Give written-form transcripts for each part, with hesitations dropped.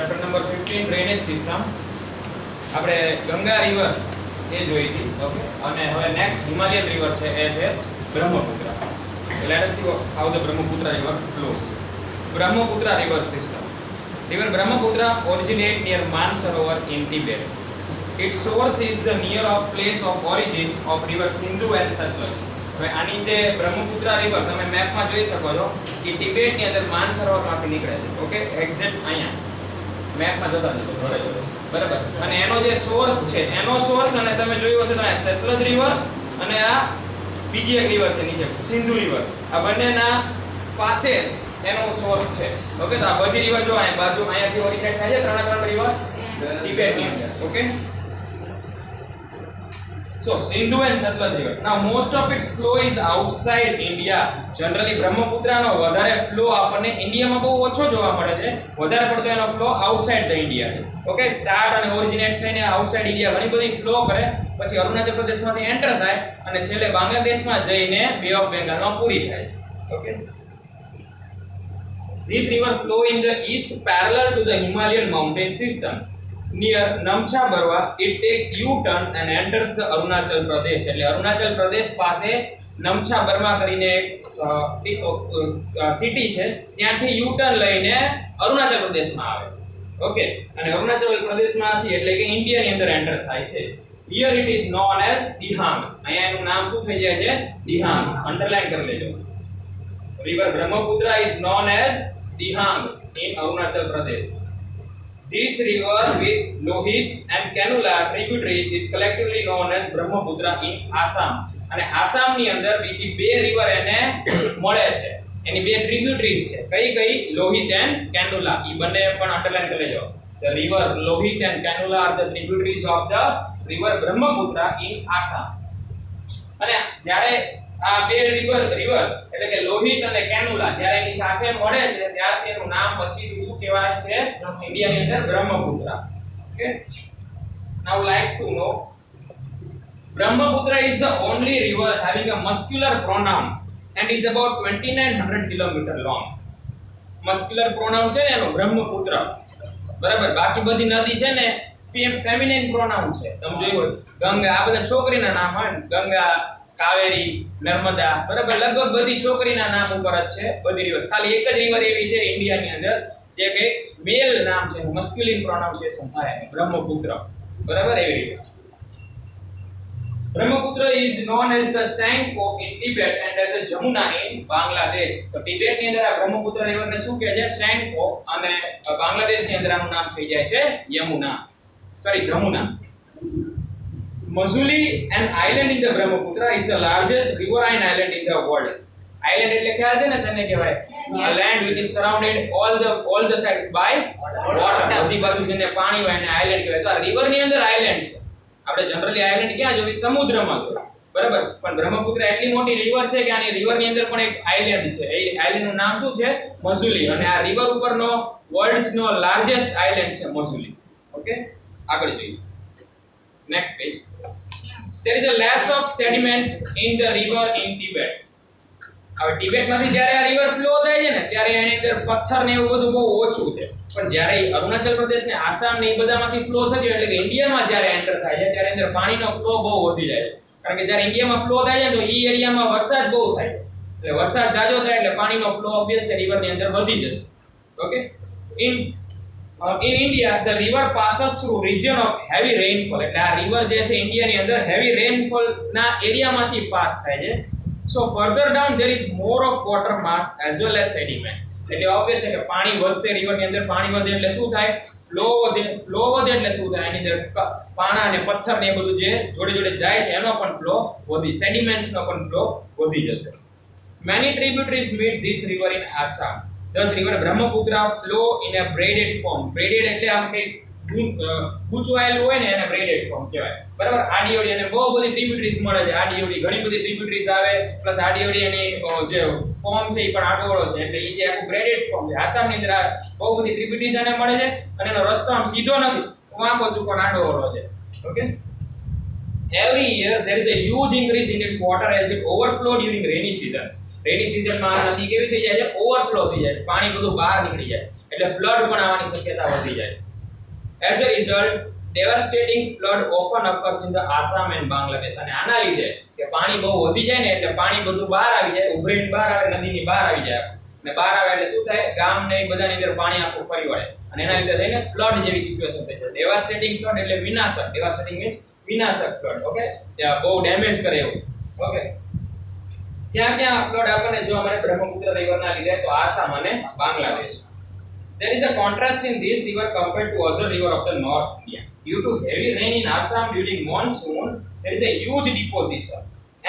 Chapter number 15 drainage system. આપણે Ganga river એ જોઈ હતી. ઓકે, અને હવે નેક્સ્ટ હિમાલયન રિવર છે એ છે Brahmaputra. Let S C how the Brahmaputra river flows. Brahmaputra river system. River Brahmaputra originate near Mansarovar in Tibet. Its source is the near of place of origin of river Sindhu and Satluj. હવે આની જે Brahmaputra river તમે મેપમાં જોઈ શકો છો એ ટિબેટની અંદર માનસરોવરમાંથી નીકળે છે. ઓકે, એક્ઝેક્ટ અહીંયા મેપમાં જોતા જજો બરાબર. અને એનો જે સોર્સ છે એનો સોર્સ અને તમે જોયું હશે તો આ સતલુજ રિવર અને આ બીજી એક રિવર છે નીચે સિંધુ રિવર, આ બંનેના પાસે એનો સોર્સ છે. ઓકે, તો આ બધી રિવર જો અહીં બાજુ અહીંયાથી ઓરિજિનેટ થાય છે ત્રણ રિવર ટિબેટની અંદર. Okay, so Sindhu and Satluj river. Now most of its flow is outside India. Generally Brahmaputra નો વધારે ફ્લો આપણને ઇન્ડિયામાં બહુ ઓછો જોવા મળે છે. વધારે પડતો એનો ફ્લો આઉટસાઇડ ધ ઇન્ડિયા છે. ઓકે, સ્ટાર્ટ અને ઓરિજિનેટ થઈને આઉટસાઇડ ઇન્ડિયા ઘણી બધી ફ્લો કરે, પછી અરુણાચલ પ્રદેશમાંથી એન્ટર થાય અને છેલ્લે બાંગ્લાદેશમાં જઈને બે ઓફ બેંગાલમાં પૂરી થાય. Okay, this river flow in the east parallel to the Himalayan mountain system. Near Namcha Barwa, it takes U-turn and enters the Arunachal Pradesh. એટલે અરુણાચલ પ્રદેશ પાસે નમછા બર્મા કરીને સિટી છે, ત્યાંથી યુ-ટર્ન લઈને અરુણાચલ પ્રદેશમાં આવે. ઓકે, અને અરુણાચલ પ્રદેશમાંથી એટલે કે ઇન્ડિયાની અંદર એન્ટર થાય છે. Here it is known as Dihang. અહીંયા એનું નામ શું થઈ જાય છે? Dihang. અંડરલાઈન કરી લેજો. River Brahmaputra is known as Dihang in Arunachal Pradesh. This river with Lohit and Kanula tributaries is collectively known as Brahmaputra in Assam. અને આસામની અંદર બીજી બે રિવર એને મળે છે, એની બે ટ્રિબ્યુટરીઝ છે. કઈ લોહિત એન્ડ કેનુલા. ઈ બંને પણ અંડરલાઈન કરી લેજો. The river Lohit and Kanula are the tributaries of the river Brahmaputra in Assam. અને જ્યારે આ બે રિવર એટલે કે લોહિત અને કેનુલા જ્યારે એની સાથે મળે છે ત્યારે એનું નામ પછી શું કહેવાય છે ઇન્ડિયાની અંદર Brahmaputra. Okay, now like to know Brahmaputra is the only river having a muscular pronoun and is about 2900 km long. Muscular pronoun છે ને એનો બ્રહ્મપુત્ર બરાબર. બાકી બધી નદી છે ને ફેમિનિન પ્રોનાઉન છે. તમે જોયું ગંગા, આ બધા છોકરીના નામ હોય ને, ગંગા, કાવેરી, નર્મદા બરાબર, લગભગ બધી છોકરીના નામ ઉપર જ છે બધી રિવર. ખાલી એક જ રિવર એવી છે ઇન્ડિયાની અંદર જે કે મેલ નામ છે, મસ્ક્યુલિન પ્રોનાઉન્સિએશન થાય બ્રહ્મપુત્ર બરાબર. એવી રીતે Brahmaputra is known as the Sangpo in Tibet and as a Jamuna in Bangladesh. તો ટિબેટની અંદર આ બ્રહ્મપુત્ર રિવરને શું કહે છે? સેંગપો. અને બાંગ્લાદેશની અંદર આનું નામ થઈ જાય છે Jamuna. Majuli, an island in the Brahmaputra, is the largest riverine island in the world. Island એટલે ખ્યાલ છે ને શેને કહેવાય? A land which is surrounded all the side by water. બધી બાજુ જેને પાણી હોય એને આઇલેન્ડ કહેવાય. તો આ રિવરની અંદર આઇલેન્ડ છે. આપણે જનરલી આઇલેન્ડ ક્યાં જોઈ? સમુદ્રમાં જોઈએ બરાબર. પણ બ્રહ્મપુત્ર એટલી મોટી રિવર છે કે આની રિવરની અંદર પણ એક આઇલેન્ડ છે. એ આઇલેન્ડનું નામ શું છે? મજુલી. અને આ રિવર ઉપરનો વર્લ્ડનો લાર્જેસ્ટ આઇલેન્ડ છે મજુલી. ઓકે, આગળ જોઈએ. Next page. There is a less of sediments in the river in Tibet. હવે ટિબેટમાંથી જ્યારે આ રિવર ફ્લો થાય છે ને ત્યારે એની અંદર પથ્થર ને એવું બધું બહુ ઓછું છે. પણ જ્યારે અરુણાચલ પ્રદેશ ને આસામ ને એ બધામાંથી ફ્લો થતી હોય એટલે કે ઇન્ડિયામાં જ્યારે એન્ટર થાય છે ત્યારે અંદર પાણીનો ફ્લો બહુ વધી જાય છે. કારણ કે જ્યારે ઇન્ડિયામાં ફ્લો થાય છે તો એ એરિયામાં વરસાદ બહુ થાય, એટલે વરસાદ જાજો થાય એટલે પાણીનો ફ્લો ઓબ્વિયસલી રિવરની અંદર વધી જશે. Okay, in India the river passes through region of heavy rainfall. એટલે આ રિવર જે છે ઇન્ડિયાની અંદર હેવી રેનફોલ ના એરિયામાંથી પાસ થાય છે. So further down there is more of water mass as well as sediments. એટલે ઓબ્વિયસ છે કે પાણી વધશે, રિવરની અંદર પાણી વધે એટલે શું થાય? ફ્લો વધે એટલે શું થાય? એની અંદર પાણા અને પથ્થર ને એ બધું જે જોડે જાય છે એનો પણ ફ્લો વધી, સેડિમેન્ટ્સ નો પણ ફ્લો વધી જશે. Many tributaries meet this river in Assam. Thus river Brahmaputra flow in a braided form. Braided એટલે આમ કે ગૂંચવાયેલું હોય ને એને braided form કહેવાય બરાબર. આડીઓડી અને બહુ બધી ટ્રિબ્યુટરીઝ મળે છે. આડીઓડી ઘણી બધી ટ્રિબ્યુટરીઝ આવે પ્લસ આડીઓડી એની જે ફોર્મ છે એ પણ આડોળો છે એટલે એ જે આખું braided form છે. આસામની અંદર આ બહુ બધી ટ્રિબ્યુટરીઝ આને મળે છે અને એનો રસ્તો આમ સીધો નથી, વાંકો ચૂકો આડોળો છે. Okay, every year there is a huge increase in its water as it overflow during rainy season. રેની સિઝનમાં આ નદી કેવી થઈ જાય છે, ઓવરફ્લો થઈ જાય છે, પાણી બધું બહાર નીકળી જાય એટલે ફ્લડ પણ આવવાની શક્યતા વધી જાય. As a result devastating flood often occurs in the Assam and Bangladesh. અને આના લીધે કે પાણી બહુ વધી જાય ને એટલે પાણી બધું બહાર આવી જાય, ઉભરીને બહાર આવે, નદીની બહાર આવી જાય અને બહાર આવે એટલે શું થાય, ગામ ને બધાની અંદર પાણી આખું ફરી વળે અને એના લીધે થઈને ફ્લડ જેવી સિચ્યુએશન થઈ જાય. devastating flood એટલે વિનાશક, devastating means વિનાશક ફ્લડ. ઓકે, ત્યાં બહુ ડેમેજ કરે એવું. ઓકે, ક્યાં ક્યાં ફ્લડ આપણને જોવા મળે બ્રહ્મપુત્ર રિવરના લીધે? તો આસામ અને Bangladesh. There is a contrast in this river compared to other river of the North India. Due to heavy rain in Assam during monsoon, there is a huge deposition,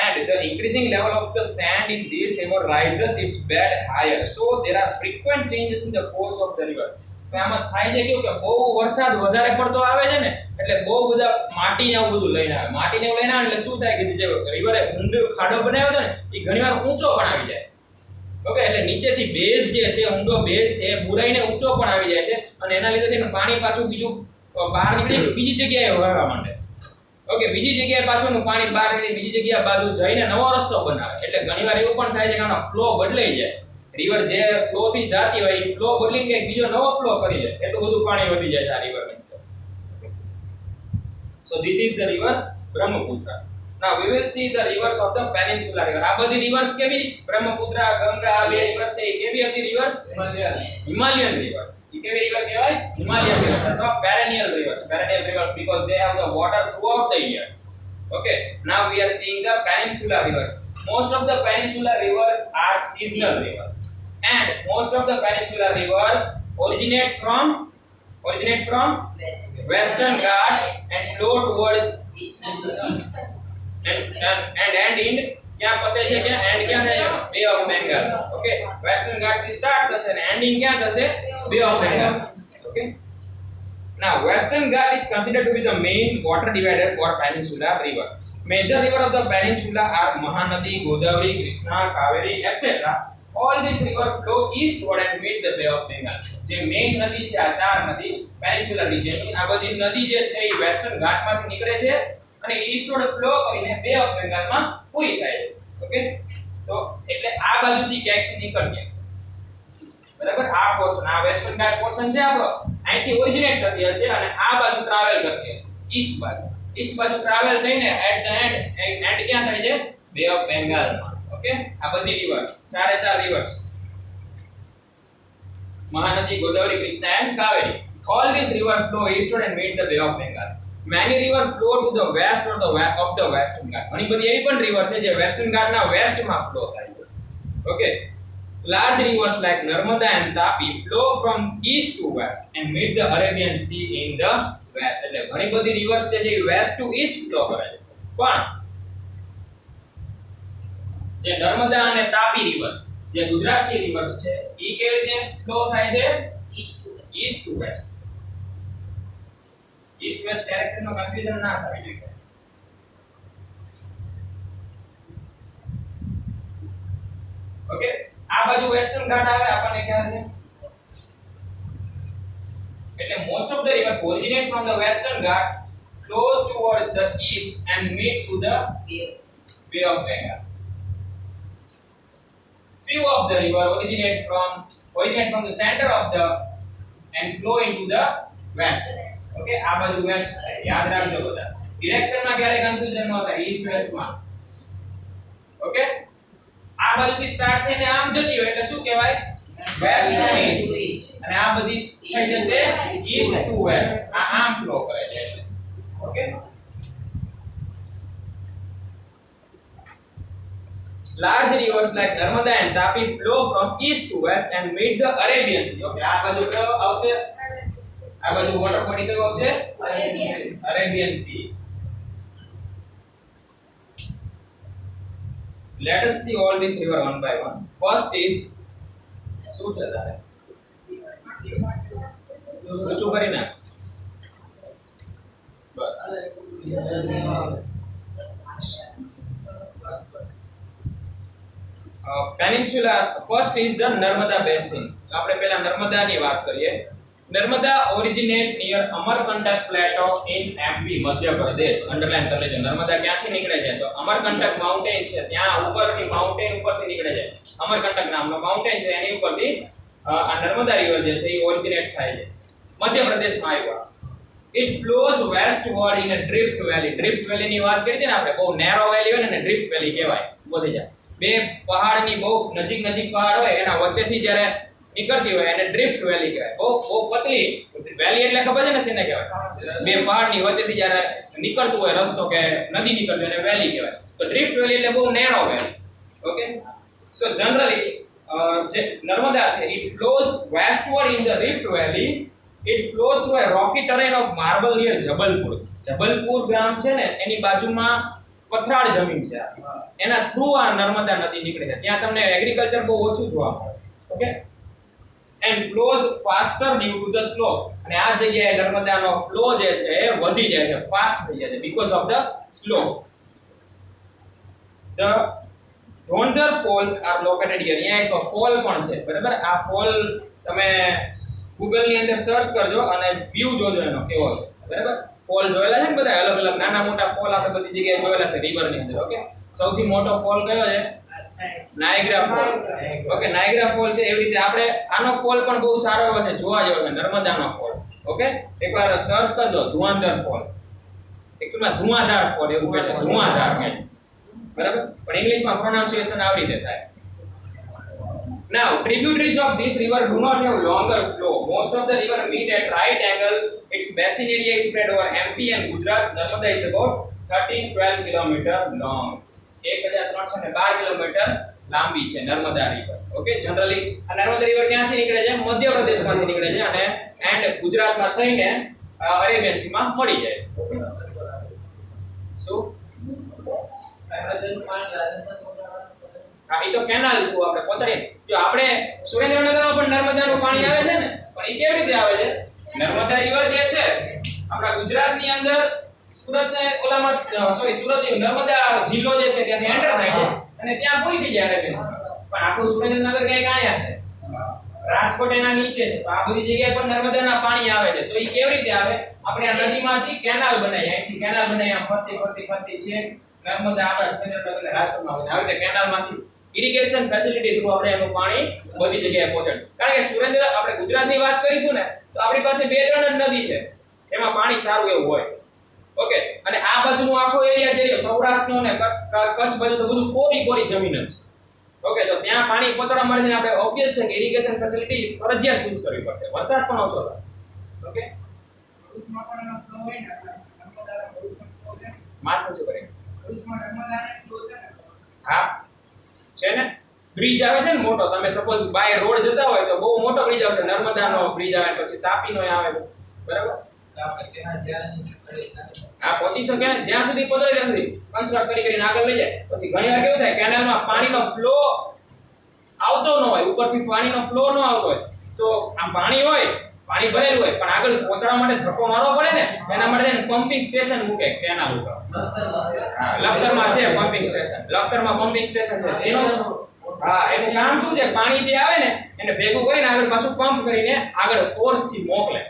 and the increasing level of the sand in this river rises its bed higher. So there are frequent changes in the course of the river. તો આમાં થાય છે કે બહુ વરસાદ વધારે પડતો આવે છે ને એટલે બહુ બધા માટી ને આવું બધું લઈને આવે. માટીને એવું લઈને આવે એટલે શું થાય કે જે રિવરે ઊંડો ખાડો બનાવ્યો હતો ને એ ઘણીવાર ઊંચો પણ આવી જાય. ઓકે, એટલે નીચેથી બેઝ જે છે, ઊંડો બેઝ છે, બુરાઈને ઊંચો પણ આવી જાય છે અને એના લીધે પાણી પાછું બીજું બહાર નીકળી બીજી જગ્યાએ વહેવા માંડે. ઓકે, બીજી જગ્યાએ પાછું પાણી બહાર નીકળી બીજી જગ્યા બાજુ જઈને નવો રસ્તો બનાવે. એટલે ઘણીવાર એવું પણ થાય છે કે આનો ફ્લો બદલાઈ જાય. રિવર જે ફ્લો થી જાતી હોય એ ફ્લો બદલીને કંઈક બીજો નવો ફ્લો કરી જાય, એટલું બધું પાણી વધી જાય છે આ રિવરની અંદર. So this is the river Brahmaputra. Now we will see the rivers of the peninsular river. આ બધી rivers કેવી? બ્રહ્મપુત્ર, ગંગા, આ બે rivers છે એ કેવી હતી rivers? Himalayan rivers. એ કેવી river કહેવાય? Himalayan rivers અથવા perennial rivers. Perennial rivers because they have the water throughout the year. Okay, now we are seeing the peninsular rivers. Most of the peninsular rivers are seasonal rivers, and most of the peninsular rivers originate from Western Ghat and flow towards and end in क्या पते છે કે end ક્યાં થાય? Bay of Bengal. Okay, Western Ghat થી start થશે અને ending ક્યાં થશે? Bay of Bengal. Okay, now Western Ghat is considered to be the main water divider for peninsular river. Major river of the peninsula are Mahanadi, Godavari, Krishna, Kaveri, etc. All these rivers flow eastward and meet the Bay of Bengal. જે main નદી છે, આ ચાર નદી પેનિન્સ્યુલર રિજનની, આ બધી નદી જે છે એ વેસ્ટર્ન ઘાટમાંથી નીકળે છે અને ઈસ્ટવર્ડ ફ્લો કરીને બે ઓફ બેંગાલમાં પૂરી થાય છે. ઓકે, તો એટલે આ બાજુથી ક્યાંકથી નીકળતી હશે, બરાબર? આ પોર્શન, આ વેસ્ટર્ન ઘાટ પોર્શન છે આપણો, અહીંથી ઓરિજિનેટ થતી હશે અને આ બાજુ ટ્રાવેલ કરતી હશે ઈસ્ટ બાજુ ટ્રાવેલ થઈને એટ ધ એન્ડ ક્યાં થાય છે? બે ઓફ બેંગાલમાં. ઓકે, આ બધી રિવર્સ, ચારે ચાર reverse, Mahanadi, Godavari, Krishna and Kaveri. All these rivers flow eastward and meet the Bay of Bengal. Many rivers flow to the west or of the Western Ghat. ઘણી બધી એવી પણ river છે જે વેસ્ટર્ન ઘાટના વેસ્ટમાં ફ્લો થાય છે. Okay, large rivers like Narmada and Tapi flow from east to west and meet the Arabian Sea in the west. એટલે ઘણી બધી રિવર્સ છે જે વેસ્ટ ટુ ઈસ્ટ ફ્લો કરે છે. પણ જે નર્મદા અને તાપી રિવર્સ, જે ગુજરાતની રિવર્સ છે, ઈ કેવી રીતે ફ્લો થાય છે? East to west. East west direction નો કન્ફ્યુઝન ના થવી જોઈએ. ઓકે, આ બાજુ વેસ્ટર્ન ઘાટ આવે, આપણને ખ્યાલ છે. એટલે most of the reverse originate from the western Ghat, flows towards the east and meet to the Bay of Bengal. Few of the river originate from the center of the and flow into the west. Okay, આ બાજુ waste, યાદ રાખજો બધા. Direction માં ક્યારે confusion ન થાય, east west માં. ઓકે, આ બાજુથી સ્ટાર્ટ થઈને આમ જતી હોય એટલે શું કહેવાય? West to east. અને આ બધી થઈ જશે ઈસ્ટ ટુ વેસ્ટ. આ આમ ફ્લો કરે છે. Okay, large rivers like Narmada and Tapi flow from east to west and meet the Arabian Sea. Okay, આ બાજુ કયો આવશે? આ બાજુ વોટર બોડી કયો આવશે? Arabian Sea. Let us see all these river one by one. First is શું છે તારે? ઊંચું કરી નાખ. બસ. Peninsula, first is the Narmada basin. આપણે પહેલા નર્મદાની વાત કરીએ. નર્મદા ઓરિજિનેટ નિયર અમરકંટક પ્લેટો in MP, Madhya Pradesh. Underline કરી લેજો. નર્મદા ક્યાંથી નીકળે છે? તો અમરકંટક માઉન્ટેન છે, ત્યાં ઉપરથી માઉન્ટેન ઉપરથી નીકળે છે. અમરકંટક નામનો માઉન્ટેન છે એની ઉપરથી આ નર્મદા રિવર જે છે એ ઓરિજિનેટ થાય છે મધ્યપ્રદેશમાં આવ્યા. It flows westward in a drift valley. Drift valley ની વાત કરી હતી ને આપણે, બહુ નેરો વેલી હોય ને drift valley કહેવાય. બોલી જાય બે પહાડની બહુ નજીક પહાડ હોય એના વચ્ચેથી જ્યારે નીકળતી હોય એને drift valley કહેવાય. બહુ પતલી વેલી એટલે ખબર છે ને શેને કહેવાય? બે પહાડની વચ્ચેથી જ્યારે નીકળતું હોય રસ્તો કે નદી નીકળતી હોય એને વેલી કહેવાય. તો drift valley એટલે બહુ નેરો વેલી. ઓકે, સો જનરલી જે નર્મદા છે it flows westward in the rift valley. It flows through a rocky terrain of marble near Jabalpur. Jabalpur ગામ છે ને એની બાજુમાં પથરાળ જમીન છે, એના થ્રુ આ નર્મદા નદી નીકળે છે. ત્યાં તમને એગ્રીકલ્ચર બહુ ઓછું જોવા મળે. Okay, and flows faster due to the slope. અને આ જગ્યાએ નર્મદાનો ફ્લો જે છે એ વધી જાય છે, ફાસ્ટ થઈ જાય છે because of the slope. The Dhuandhar falls are located here. અહીંયા એક ફોલ પણ છે, બરાબર? આ ફોલ તમે ગૂગલ ની અંદર સર્ચ કરજો અને વ્યૂ જોજો એનો કેવો છે, બરાબર? ફોલ જોયેલા છે ને બધા અલગ અલગ નાના મોટા ફોલ આપણે બધી જગ્યાએ જોયેલા છે રિવર ની અંદર. ઓકે, સૌથી મોટો ફોલ કયો છે? Niagara fall. Okay, Niagara fall છે. એવી રીતે આપણે આનો ફોલ પણ બહુ સારો એવો છે, જોવા જેવો છે, નર્મદાનો ફોલ. ઓકે, એકવાર સર્ચ કરજો ધુઆંધાર ફોલ. એકચ્યુઅલી ધુઆંધાર ફોલ એવું કહે છે, ધુઆંધાર કહે, બરાબર? પણ ઇંગ્લિશમાં પ્રોનાઉન્સિએશન આવી રીતે થાય. Now, tributaries of this river do not have longer flow. Most of the river meet at right angle. Its basin area is spread over MP and Gujarat. Narmada is about 13-12 km long. 1312 kilometre લાંબી છે Narmada river. Okay, generally આ Narmada river ક્યાંથી નીકળે છે? મધ્યપ્રદેશમાંથી નીકળે છે અને and ગુજરાતમાં થઈને અરેબિયન સીમાં મળી જાય. શું? હા, એ તો કેનાલ થ્રુ આપણે પહોંચાડીએ. જો આપણે સુરેન્દ્રનગરમાં પણ નર્મદાનું પાણી આવે છે ને, પણ એ કેવી રીતે આવે છે? નર્મદા રિવર જે છે આપણા ગુજરાતની અંદર સુરતને ઓલામાં સુરત નર્મદા જિલ્લો જે છે ત્યાંથી એન્ટર થાય છે અને ત્યાં પૂરી થઈ જાય અરેબિયન. પણ આપણું સુરેન્દ્રનગર કઈ આયા છે, રાજકોટ એના નીચે છે. તો આ બધી જગ્યાએ પણ નર્મદાના પાણી આવે છે. તો એ કેવી રીતે આવે? આપણે આ નદીમાંથી કેનાલ બનાવી, અહીંથી કેનાલ બનાવી આમ ફરતી છે નર્મદા આપણા સુરેન્દ્રનગર અને રાજકોટમાં આવે. આવી રીતે કેનાલમાંથી ઇરિગેશન ફેસિલિટી થ્રુ આપણે એનું પાણી બધી જગ્યાએ પહોંચાડે. કારણ કે સુરેન્દ્ર આપણે ગુજરાતની વાત કરીશું ને તો આપણી પાસે 2-3 જ નદી છે એમાં પાણી સારું એવું હોય. ઓકે, અને આ બાજુનો આખો એરિયા જે સૌરાષ્ટ્રનો ને કચ્છ બાજુ તો બધું કોરી જમીન જ છે. ઓકે, તો ત્યાં પાણી પહોંચાડવા માટે આપણે ઓબ્વિયસ છે કે ઇરિગેશન ફેસિલિટી ફરજિયાત યુઝ કરવી પડશે. વરસાદ પણ ઓછો થાય. ઓકે, માસ ઓછું કરે. હા છે ને, બ્રિજ આવે છે ને મોટો. તમે સપોઝ બાય રોડ જતા હોય તો બહુ મોટો બ્રિજ આવશે, નર્મદાનો બ્રિજ આવે, પછી તાપીનો આવે, બરાબર? આ પહોંચી શકે ને જ્યાં સુધી પહોંચાય ત્યાં સુધી કન્સ્ટ્રક્ટ કરીને આગળ લઈ જાય. પછી ઘણી વાર કેવું થાય, કેનાલમાં પાણીનો ફ્લો આવતો ન હોય, ઉપરથી પાણીનો ફ્લો ન આવતો હોય તો આમ પાણી ભરેલું હોય પણ આગળ પહોંચાડવા માટે ધક્કો મારવો પડે ને, એના માટે પમ્પિંગ સ્ટેશન મૂકે કેનાલ ઉપર. હા, લખતરમાં છે પમ્પિંગ સ્ટેશન. લખતરમાં પમ્પિંગ સ્ટેશન છે. એનું કામ શું છે? પાણી જે આવે ને એને ભેગું કરીને આગળ પાછું પંપ કરીને આગળ ફોર્સથી મોકલે,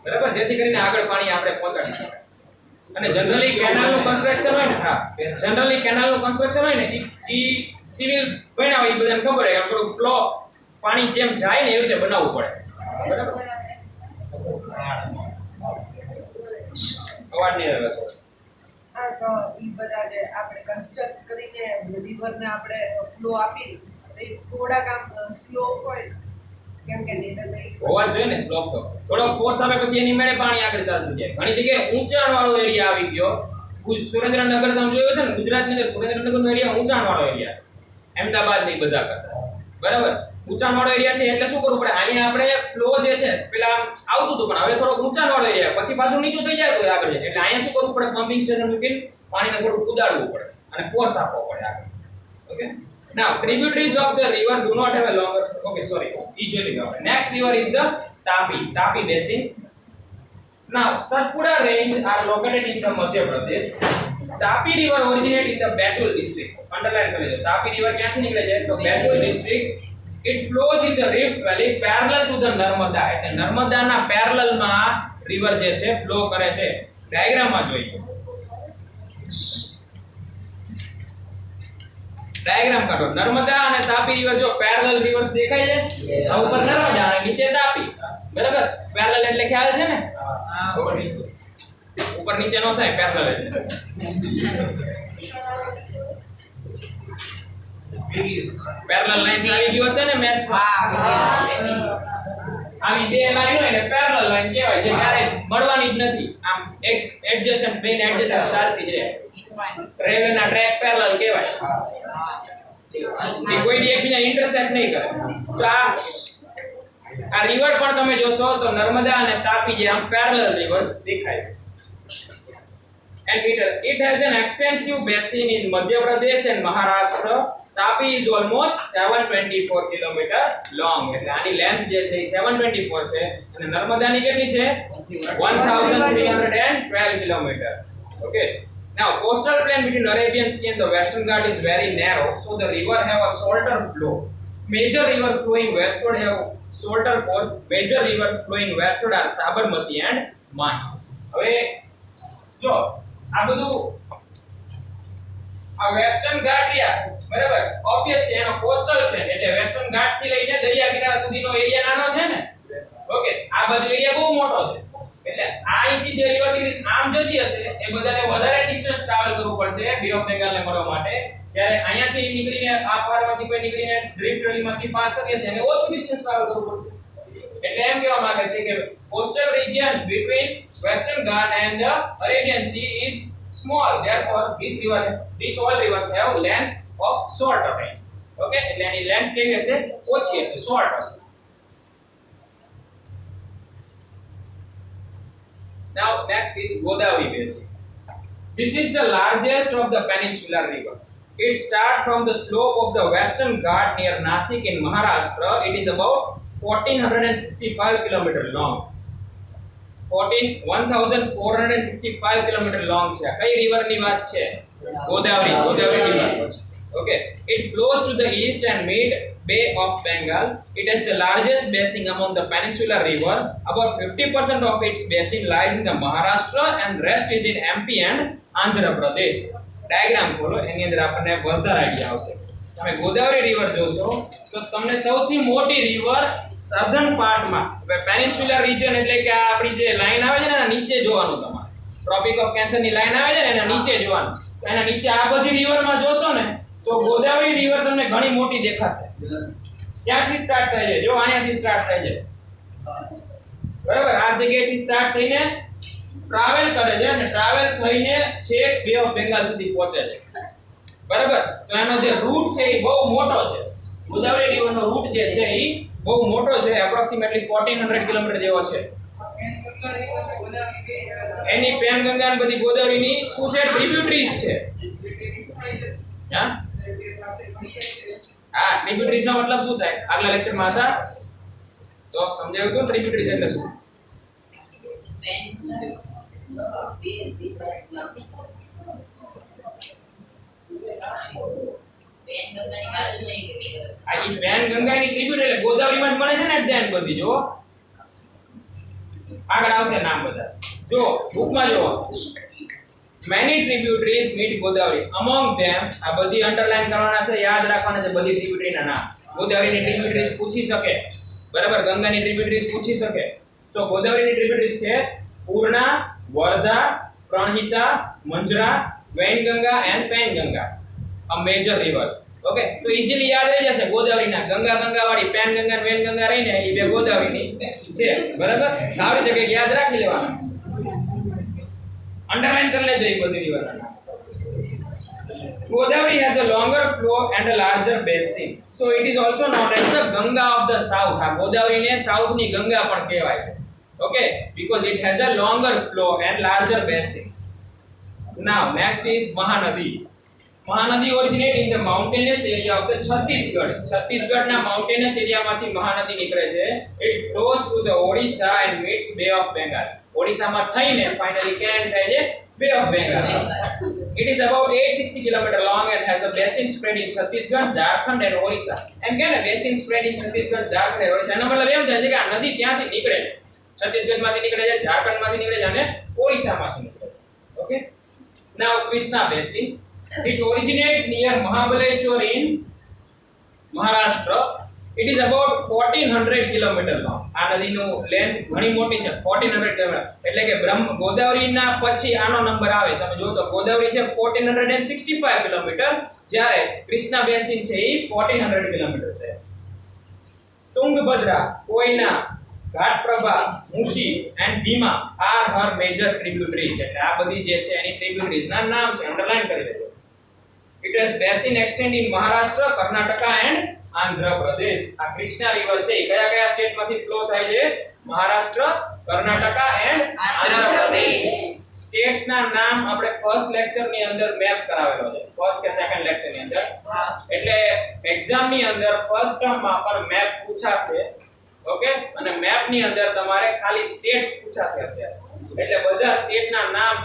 બરાબર? જેથી કરીને આગળ પાણી આપણે પહોંચાડી શકાય. અને જનરલી કેનાલનું કન્સ્ટ્રક્શન હોય ને, એ સિવિલ બનાવે એ બધાને ખબર હોય થોડું ફ્લો પાણી જેમ જાય ને એવી રીતે બનાવવું પડે, બરાબર? અવાજ નહીં આવે છે. હા, તો એ બધા જે આપણે કન્સ્ટ્રક્ટ કરીને રિવરને આપણે ફ્લો આપી એ થોડાક આમ સ્લો હોય કેમ કે નહીં તો હોવા જોઈએ ને સ્લોપ. તો થોડો ફોર્સ આવે પછી એની મેળે પાણી આગળ ચાલતું જાય. ઘણી જગ્યાએ ઊંચાણવાળો એરિયા આવી ગયો. સુરેન્દ્રનગર તમે જોયું છે ને, ગુજરાતની અંદર સુરેન્દ્રનગરનો એરિયા ઊંચાણવાળો એરિયા, અમદાવાદ ને બધા કરતા, બરાબર? ઊંચાણવાળો એરિયા છે એટલે શું કરવું પડે? અહીંયા આપણે ફ્લો જે છે પેલા આવતું હતું પણ હવે થોડો ઊંચાણવાળો એરિયા પછી પાછું નીચું થઈ જાય તો આગળ જાય. એટલે અહીંયા શું કરવું પડે? પમ્પિંગ સ્ટેશન મૂકીને પાણીને થોડું કુદાડવું પડે અને ફોર્સ આપવો પડે આગળ. Okay, now tributaries of the river do not have a longer. Okay, sorry, next river is the Tapi basins. Now Satpura range are located in the Madhya Pradesh. Tapi river originate in the Betul district. Underline कर लीजिए. Tapi river ક્યાંથી નીકળે છે? તો Betul district. It flows in the Rift Valley parallel to the Narmada. એટલે નર્મદાના parallel માં river જે છે ફ્લો કરે છે. ડાયાગ્રામ માં જોઈએ. ડાયાગ્રામ કાઢો. નર્મદા અને તાપી રિવર જો પેરેલલ રિવર્સ દેખાય છે. આ ઉપર નર્મદા અને નીચે તાપી. બરાબર? પેરેલલ એટલે ખ્યાલ છે ને? ઉપર નીચે. ઉપર નીચે નો થાય પેરેલલ એટલે. પેરેલલ લાઈન આવી ગયો છે ને મેથ્સ માં. આવી બે લાઈન હોય ને પેરેલલ લાઈન કહેવાય છે. ક્યારે મળવાની જ નથી. આમ એક એડજસન્ટ બેન એડજસન્ટ ચાલતી જ રહે. રેલવે ના ટ્રેક પેરેલલ કહેવાય. કોઈ દી એકબીજાને ઇન્ટરસેક્ટ નહીં કરે. તો આ રિવર પણ તમે જોશો તો નર્મદા અને તાપી જે આમ પેરેલલ રિવર્સ દેખાય. And it has an extensive basin in Madhya Pradesh and Maharashtra. Tapi is almost 724 km long. એટલે આની લેન્થ જે છે એ 724 છે અને નર્મદાની કેટલી છે 1312 km. Okay. Now coastal plain between Arabian Sea and the Western Ghats is very narrow, so the river have a salter flow. Major rivers flowing westward have salter force. Major rivers flowing westward are Sabarmati and Mahi. હવે જો આ બધું આ western ઘાટ રહ્યા બરાબર obvious છે એનો coastal plane એટલે વેસ્ટર્ન ઘાટ થી લઈને દરિયા કિનારા સુધીનો એરિયા નાનો છે ને ઓકે આ બાજુ એરિયા બહુ મોટો છે એટલે આ અહીંથી જે રિવર ની આમ જતી હશે એ બધાને વધારે ડિસ્ટન્સ ટ્રાવેલ કરવું પડશે બે ઓફ બેંગાલને મળવા માટે જ્યારે અહીંયાથી નીકળીને આ પારમાંથી કોઈ નીકળીને ડ્રિફ્ટ વેલીમાંથી પાસ થતી હશે એને ઓછું ડિસ્ટન્સ ટ્રાવેલ કરવું પડશે એટલે એમ કહેવા માંગે છે કે coastal region between Western Ghats and the Arabian Sea is small, therefore these all rivers have length of shorter range. Okay, એટલે એની length કેવી હશે ઓછી હશે short હશે. Now next is Godavari basin. This is the largest of the peninsular river. It starts from the slope of the Western Ghat near Nasik in Maharashtra. It is about 1465 km long. 1465 km long છે. કઈ river ની વાત છે? ગોદાવરી ની વાત છે. Okay, it flows to the east and mid Bay of Bengal. It is the largest basin among the peninsular river. About 50% of its basin lies in the Maharashtra and rest is in MP and Andhra Pradesh. Diagram ખોલો એની અંદર આપણને વધારે idea આવશે. તમે Godavari river જોશો તો તમને સૌથી મોટી રિવર સધર્ન પાર્ટમાં પેનિન્સ્યુલર રિજન એટલે કે આ આપણી જે લાઈન આવે છે ને એના નીચે જોવાનું તમારે ટ્રોપિક ઓફ કેન્સર ની લાઈન આવે છે ને એના નીચે જોવાનું એના નીચે આ બધી રિવરમાં જોશો ને તો ગોદાવરી રિવર તમને ઘણી મોટી દેખાશે. ક્યાંથી સ્ટાર્ટ થાય છે? જો અહીંયાથી સ્ટાર્ટ થાય છે બરાબર આ જગ્યાએથી સ્ટાર્ટ થઈને ટ્રાવેલ કરે છે અને ટ્રાવેલ થઈને છેક બે ઓફ બેંગાલ સુધી પહોંચે છે બરાબર. તો એનો જે રૂટ છે એ બહુ મોટો છે. ગોદાવરી રિવરનો રૂટ જે છે એ બહુ મોટો છે એપ્રોક્સિમેટલી 1400 કિલોમીટર જેવો છે. એની પેનગંગા અને બધી ગોદાવરીની શું છે ટ્રિબ્યુટરીઝ છે. હા ટ્રિબ્યુટરીઝ નો મતલબ શું થાય આગલા લેક્ચરમાં હતા તો સમજાવ્યું હતું ટ્રિબ્યુટરીઝ એટલે શું. પેનગંગાની ટ્રિબ્યુટરી એટલે ગોદાવરીમાં જ મળે છે ને ડેન બધી જો આગળ આવશે નામ બધા જો બુકમાં જો many tributaries meet Godavari. Among them આ બધી અંડરલાઈન કરવાના છે યાદ રાખવાના છે બધી ટ્રિબ્યુટરીના નામ. ગોદાવરીની ટ્રિબ્યુટરીઝ પૂછી શકે બરાબર ગંગાની ટ્રિબ્યુટરીઝ પૂછી શકે તો ગોદાવરીની ટ્રિબ્યુટરીઝ છે Purna Wardha Pranhita Manjra Wainganga and Penganga a major rivers. Okay તો ઈઝીલી યાદ રહી જશે ગોદાવરીના ગંગા વાળી પેનગંગા અને વૈનગંગા રહીને એ બે ગોદાવરીની છે બરાબર. આવી જગ્યાએ યાદ રાખી લેવાનું અંડરલાઈન કરી લેજો એ બધી river. Godavari has a longer flow and a larger basin, so it is also known as the Ganga of the South. આ ગોદાવરીને સાઉથ ની ગંગા પણ કહેવાય છે. Okay, because it has a longer flow and larger basin. Now next is Mahanadi. Mahanadi originates in the mountainous area of the Chhattisgarh. Chhattisgarhના mountainous area માંથી મહાનદી નીકળે છે. It flows through the Odisha and meets Bay of Bengal. ઓડિશામાં થઈને finally ક્યાં થાય છે બે of Bengal. It is about 860 km long and has a basin spread in Chhattisgarh, Jharkhand and Orissa. એમ કે ને basin spread in Chhattisgarh, Jharkhand and Orissa. એનો મતલબ એમ થાય છે કે આ નદી ત્યાંથી નીકળે છે છત્તીસગઢમાંથી નીકળે છે ઝારખંડમાંથી નીકળે છે અને ઓરિસ્સામાંથી નીકળે છે. Okay. Now Krishna basin. It originates near Mahabaleshwar in Maharashtra. It is about 1400 kilometre long. આ નદીનું લેન્થ ઘણી મોટી છે 1400 કિલોમીટર. એટલે કે ગોદાવરીના પછી આનો નંબર આવે. તમે જો તો ગોદાવરી છે 1465 કિલોમીટર, જ્યારે કૃષ્ણા બેસિન છે એ 1400 કિલોમીટર છે. Tungabhadra, Koyna, Ghataprabha, Musi and Bhima are her major tributaries. એટલે આ બધી જે છે એની ટ્રિબ્યુટરીઝ ના નામ છે, અંડરલાઈન કરી લેજો. It has basin extend in Maharashtra, Karnataka and Andhra Pradesh. આ કૃષ્ણા રિવર છે એ કયા કયા સ્ટેટ માંથી ફ્લો થાય છે? મહારાષ્ટ્ર, કર્ણાટકા એન્ડ આંધ્ર પ્રદેશ. સ્ટેટ્સ ના નામ આપણે ફર્સ્ટ લેક્ચર ની અંદર મેપ કરાવેલો છે, ફર્સ્ટ કે સેકન્ડ લેક્ચર ની અંદર. એટલે એક્ઝામ ની અંદર ફર્સ્ટ ટર્મ માં પણ મેપ પૂછાશે. ઓકે, અને મેપ ની અંદર તમારે ખાલી સ્ટેટ્સ પૂછાશે અત્યારે. એટલે બધા સ્ટેટ ના નામ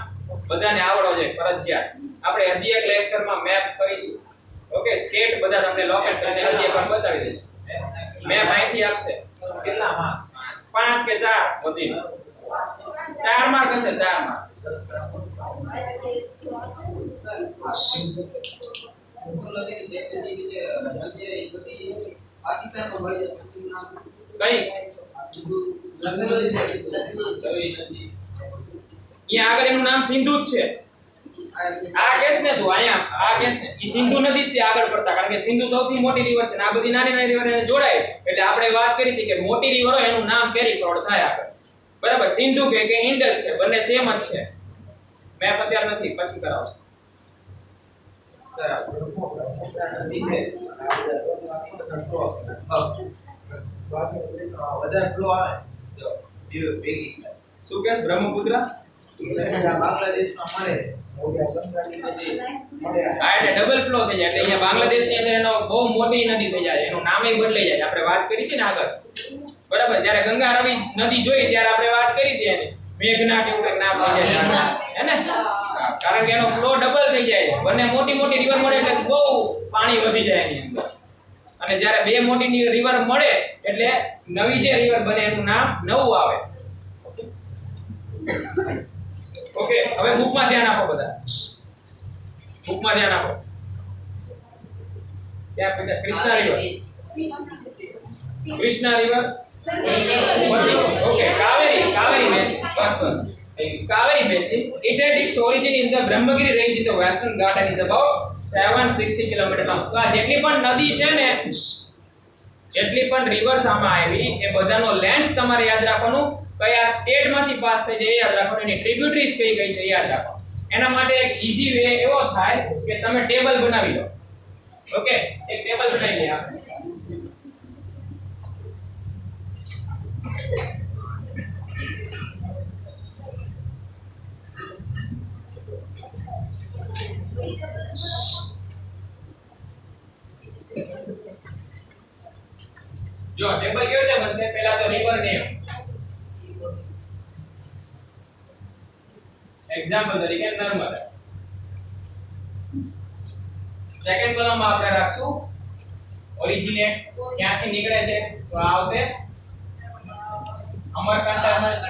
બધાને આવડવો જોઈએ ફરજિયાત. આપણે હજી એક લેક્ચર માં મેપ કરીશું. ઓકે, સ્ટેટ બધા તમને લોકેટ કરીને હજી એકવાર બતાવી દઈશું. મેપ અહીંથી આપશે. કેટલા માર્ક? 5 કે 4 બધી 4 માર્ક હશે, 4 માર્ક. કઈ આગળ એનું નામ સિંધુ જ છે. આ કેસ ને તું અહીંયા આ કેસ ને ઈ સિંધુ નદી જ આગળ પડતા, કારણ કે સિંધુ સૌથી મોટી રિવર છે ને આ બધી નાની નાની રિવર જોડાય. એટલે આપણે વાત કરી હતી કે મોટી રિવરો એનું નામ કેરી ફોરવર્ડ થાય આગળ. બરાબર, સિંધુ કે ઇન્ડસ કે બંને સેમ જ છે. મેપ અત્યારે નથી, પછી કરાવશું. વધારે ફ્લો આવે જો દીવ ભેગી શું કેસ બ્રહ્મપુત્ર બાંગ્લાદેશમાં મળે હા, એટલે ડબલ ફ્લો થઈ જાય. એટલે અહીંયા બાંગ્લાદેશની અંદર એનો બહુ મોટી નદી થઈ જાય, એનું નામે બદલાઈ જાય. આપણે વાત કરી હતી ને આગળ, બરાબર, જ્યારે ગંગા રવિ નદી જોઈ ત્યારે આપણે વાત કરી હતી એની મેઘના કે એવું કંઈક નામ થઈ જાય હે ને. કારણ કે એનો ફ્લો ડબલ થઈ જાય, બંને મોટી મોટી રિવર મળે એટલે બહુ પાણી વધી જાય એની અંદર. અને જ્યારે બે મોટી રિવર મળે એટલે નવી જે રિવર બને એનું નામ નવું આવે. ઓકે, હવે બુકમાં ધ્યાન આપો બધા, બુકમાં ધ્યાન આપો. ત્યાં બેટા Krishna river, Krishna river, okay, Kaveri basin, bus bus. Kaveri Basin, it had its origin in the Brahmagiri range in the Western Ghat and is about 760 km long. તો આ જેટલી પણ નદી છે ને, જેટલી પણ રિવર્સ આમાં આવી એ બધાનો લેન્થ તમારે યાદ રાખવાનું, કયા સ્ટેટ માંથી પાસ થઈ જાય એ યાદ રાખવાનું, એની ટ્રિબ્યુટરીઝ કઈ કઈ છે યાદ રાખવાનું. એના માટે એક ઈઝી વે એવો થાય કે તમે ટેબલ બનાવી લો. ઓકે, એક ટેબલ બનાવી લઈએ આપણે. જો ટેબલ કેવી રીતે બનશે? પહેલા તો રિવર નેમ, એક્ઝામ્પલ તરીકે નર્મદા. સેકન્ડ કોલમમાં આપણે રાખશું ઓરિજિનેટ, ક્યાંથી નીકળે છે, તો આ આવશે અમરકંટક,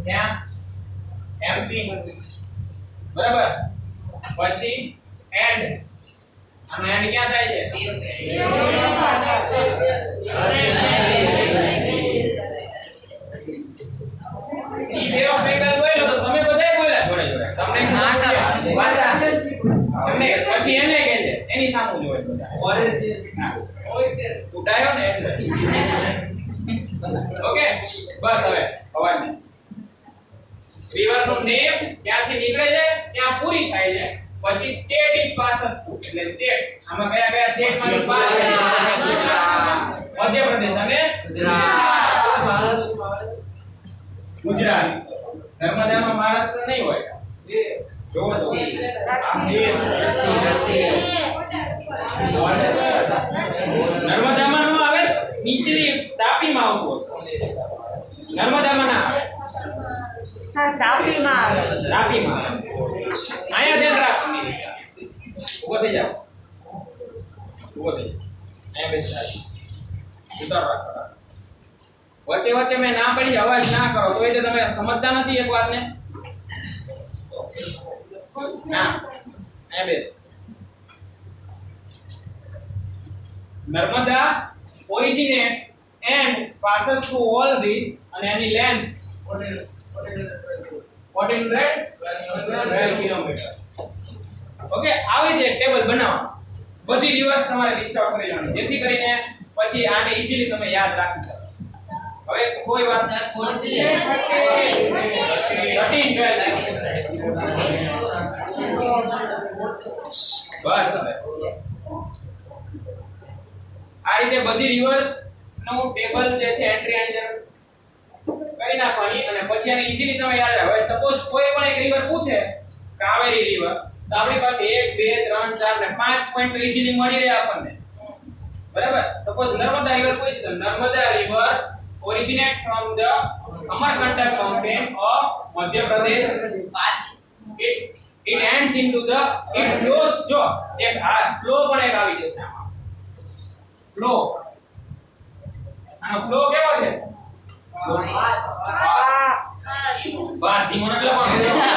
ત્યાં એમપી, બરાબર. પછી એન્ડ, આનો એન્ડ ક્યાં થાય છે? ઈ બે ઓફ બેંગલ બોલ્યો તો તમે બધાય બોલ્યા જોડે જોડે. તમને ના સર વાંચા તમને પછી એને કહે છે એની સામુ જોવે બધા. ઉડાયો ને. ઓકે, બસ હવે અવાજ નહીં. રિવર નું નેમ ક્યાંથી નીકળે છે ત્યાં પૂરી થાય છે, પછી સ્ટેટ ઇટ પાસસ થ્રુ. એટલે સ્ટેટ્સ આમાં કયા કયા સ્ટેટ માંથી પાસ થાય? મધ્યપ્રદેશ અને ગુજરાત. નર્મદામાં મહારાષ્ટ્ર નહીં હોય. જો તો નર્મદામાં નો આવે, નીચેની તાપીમાં આવતું હશે. નર્મદામાં ના આવે, તાપીમાં આવે. તાપીમાં આવે. અહીંયા ધ્યાન રાખો. ઉભો થઈ જાઓ, ઉભો થઈ જાઓ. અહીંયા બેસી જાઓ, ઉતાર રાખો. વચ્ચે વચ્ચે મેં ના પડી અવાજ ના કરો તો એ તો તમે સમજતા નથી એક વાતને. ના, અહીંયા બેસ. Narmada originate and passes through all these અને એની length 1412 કિલોમીટર. ઓકે, આવી રીતે એક ટેબલ બનાવો. બધી રિવર્સ તમારે લિસ્ટ આઉટ કરી લેવાની જેથી કરીને પછી આને ઈઝીલી તમે યાદ રાખી શકો. હવે કોઈ વાત 13 બસ હવે આ રીતે બધી રિવર્સ નું ટેબલ જે છે એન્ટ્રી આની જરૂર કરી નાખવાની અને પછી આને ઈઝીલી તમે યાદ રાખો. હવે સપોઝ કોઈ પણ એક રિવર પૂછે કાવેરી રિવર તો આપણી પાસે 1 2 3 4 ને 5 પોઈન્ટ તો ઈઝીલી મળી રહે આપણને. બરાબર. સપોઝ નર્મદા રિવર પૂછી તો Narmada river originate from the Amarkantak mountain of Madhya Pradesh. It ends into the it flows જો એક આ ફ્લો પણ એક આવી જશે આમાં. ફ્લો આનો ફ્લો કેવો છે? ફાસ્ટ ધીમો ન લખવાનો,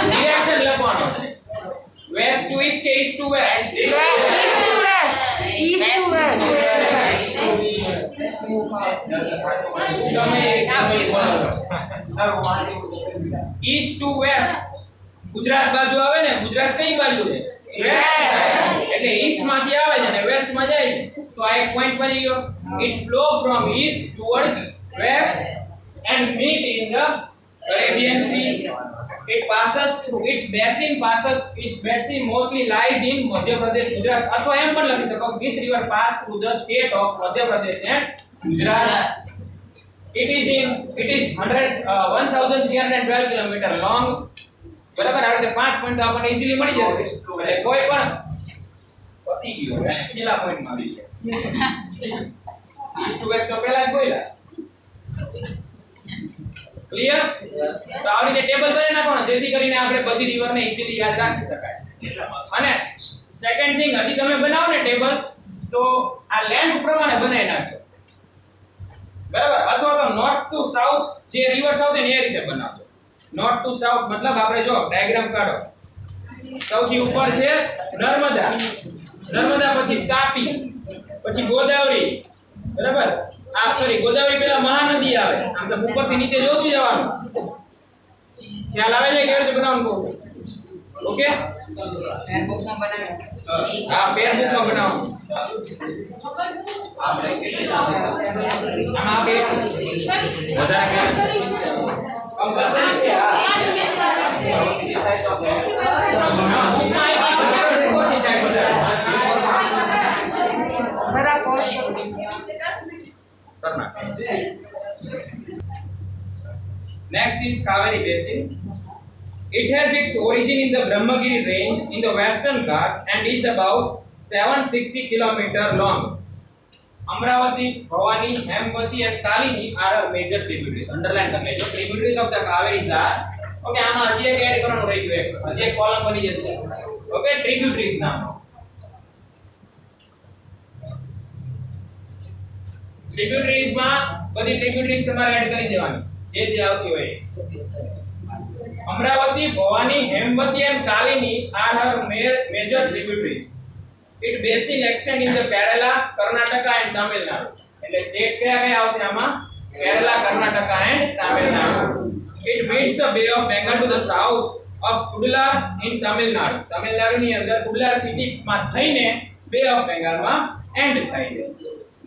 ડિરેક્શન લખવાનો. વેસ્ટ ટુ ઈસ્ટ કે east to west? East to west. Gujarat બાજુ આવે ને, ગુજરાત કઈ બાજુ છે? વેસ્ટ. એટલે ઈસ્ટ માંથી આવે છે અને વેસ્ટ માં જાય તો આ એક પોઈન્ટ બની ગયો. It flow from east towards west and meet in the Arabian Sea. It passes through its basin mostly lies in Madhya Pradesh, Gujarat. અથવા એમ પણ લખી શકો this river pass through the state of Madhya Pradesh and Gujarat. It is 1312 kilometer long. બરાબર. આ રીતે 5 point આપણને easily મળી જશે. એટલે કોઈ પણ પતી ગયો છેલ્લા પોઈન્ટમાં આવી ગયા. ઈસ્ટ ટુ વેસ્ટ તો પહેલા જ બોલ્યા. ક્લિયર? તો આવી રીતે ટેબલ બનાવી નાખવાનું જેથી કરીને આપણે બધી રિવરને ઈઝીલી યાદ રાખી શકાય. અને સેકન્ડ થિંગ, હજી તમે બનાવો ને ટેબલ તો આ લેન્થ પ્રમાણે બનાવી નાખજો. બરાબર. અથવા તો નોર્થ ટુ સાઉથ જે રિવર્સ આવશે ને એ રીતે બનાવજો. નોર્થ ટુ સાઉથ મતલબ આપણે જો ડાયાગ્રામ કાઢો. સૌથી ઉપર છે નર્મદા, પછી તાપી, પછી ગોદાવરી. બરાબર. આ સોરી ગોદાવરી પહેલા મહાનદી આવે. આમ તો ઉપરથી નીચે જોશી જવાનું. ખ્યાલ આવે છે કેવી રીતે બનાવવાનું કહું? ઓકે, ફેરબુકમાં બનાવે. આ ફેરબુકમાં બનાવો. આમાં આપણે વધારે કમ્પલસરી છે. Next is Kaveri Basin. It has its origin in the Brahmagiri range in the Western Ghat and is about 760 km long. Amravati, Bhavani, Hemvati and Kalini are major tributaries. Underline the major tributaries of the Kaveris are. Okay, આમાં હજી એક add કરવાનું રહી ગયું. હજી એક column બની જશે. Okay, tributaries નામ. Tributaries માં બધી tributaries તમારે એડ કરી દેવાની. જે આવતી હોય. Amravati, Bhavani, Hemvati and Kalini are her major tributaries. Its basin extend in the Kerala, Karnataka and Tamil Nadu. એટલે સ્ટેટ્સ કયા આવશે આમાં? Kerala, Karnataka and Tamil Nadu. It meets the Bay of Bengal to the south of Kudlar in Tamil Nadu. Tamil Nadu ની અંદર કુડલાર city માં થઈને Bay of Bengal માં end થાય છે.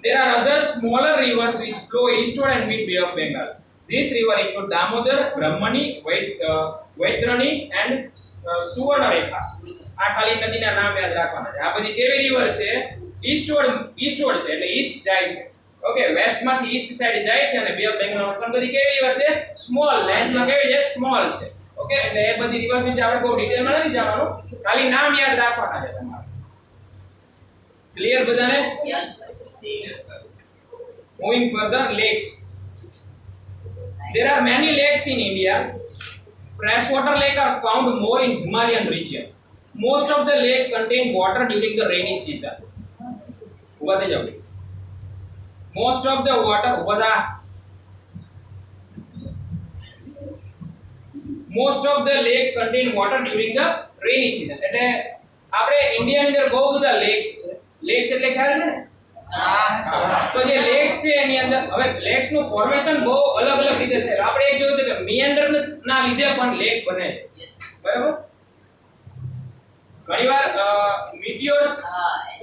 There are other smaller rivers which flow eastward and meet Bay of Bengal. This river include Damodar, Brahmani, Vaitrani and Suvarnarekha. આ ખાલી નદીના નામ યાદ રાખવાના છે. આ બધી કેવી રિવર છે? ઈસ્ટવર્ડ છે એટલે ઈસ્ટ જાય છે. ઓકે, વેસ્ટ માંથી ઈસ્ટ સાઈડ જાય છે અને બે ઓફ બેંગલ પણ બધી કેવી રિવર છે? સ્મોલ. લેન્થમાં કેવી છે? સ્મોલ છે. ઓકે, એટલે એ બધી રિવર વિશે આપણે બહુ ડિટેલમાં નથી જવાનું, ખાલી નામ યાદ રાખવાના છે તમારે. ક્લિયર બધાને? Yes. Moving further, lakes. There are many lakes in India. Freshwater lakes are found more in Himalayan region. Most of the lake contain water during the rainy season. Uba થઈ જાવ. Most of the water Most of the lake contain water during the rainy season. એટલે આપણે ઇન્ડિયાની અંદર બહુ બધા લેક્સ છે. લેક્સ એટલે ખ્યાલ છે ને? તો જે લેક્સ છે એની અંદર હવે લેક્સ નું ફોર્મેશન બહુ અલગ અલગ રીતે થાય. આપણે એક જોયું હતું કે મિએન્ડર્સ ના લીધે પણ લેક બને છે. બરાબર? ઘણીવાર મીટિયોર્સ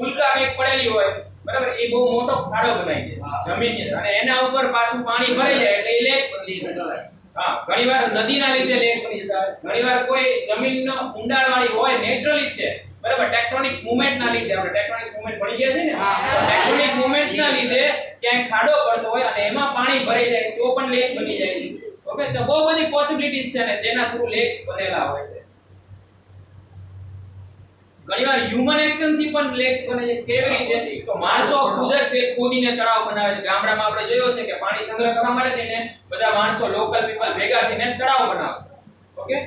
ઉલ્કા મેઘ પડેલી હોય, બરાબર, એ બહુ મોટો ખાડો બનાવી દે જમીનની અને એના ઉપર પાછું પાણી ભરાઈ જાય એટલે એ લેક બની જાય. હા, ઘણીવાર નદીના લીધે લેક બની જતા હોય, ઘણીવાર કોઈ જમીનનો ઊંડાણવાળી હોય નેચરલી રીતે, બરાબર, ટેક્ટોનિક્સ મૂવમેન્ટના લીધે. આપણે ટેક્ટોનિક્સ મૂવમેન્ટ ભણી ગયા છે ને, ટેક્ટોનિક મૂવમેન્ટ્સના લીધે ક્યાંય ખાડો પડતો હોય અને એમાં પાણી ભરાઈ જાય તો પણ લેક બની જાય. ઓકે, તો બહુ બધી પોસિબિલિટીઝ છે ને જેના થ્રુ લેક્સ બનેલા હોય છે. ઘણીવાર હ્યુમન એક્શન થી પણ લેક્સ બને છે. કેવી રીતે? તો માણસો કુદરતે ખોદીને તળાવ બનાવે છે. ગામડામાં આપણે જોયો છે કે પાણી સંગ્રહ કરવા માટે થઈને બધા માણસો લોકલ પીપલ ભેગા થઈને તળાવ બનાવશે. Okay,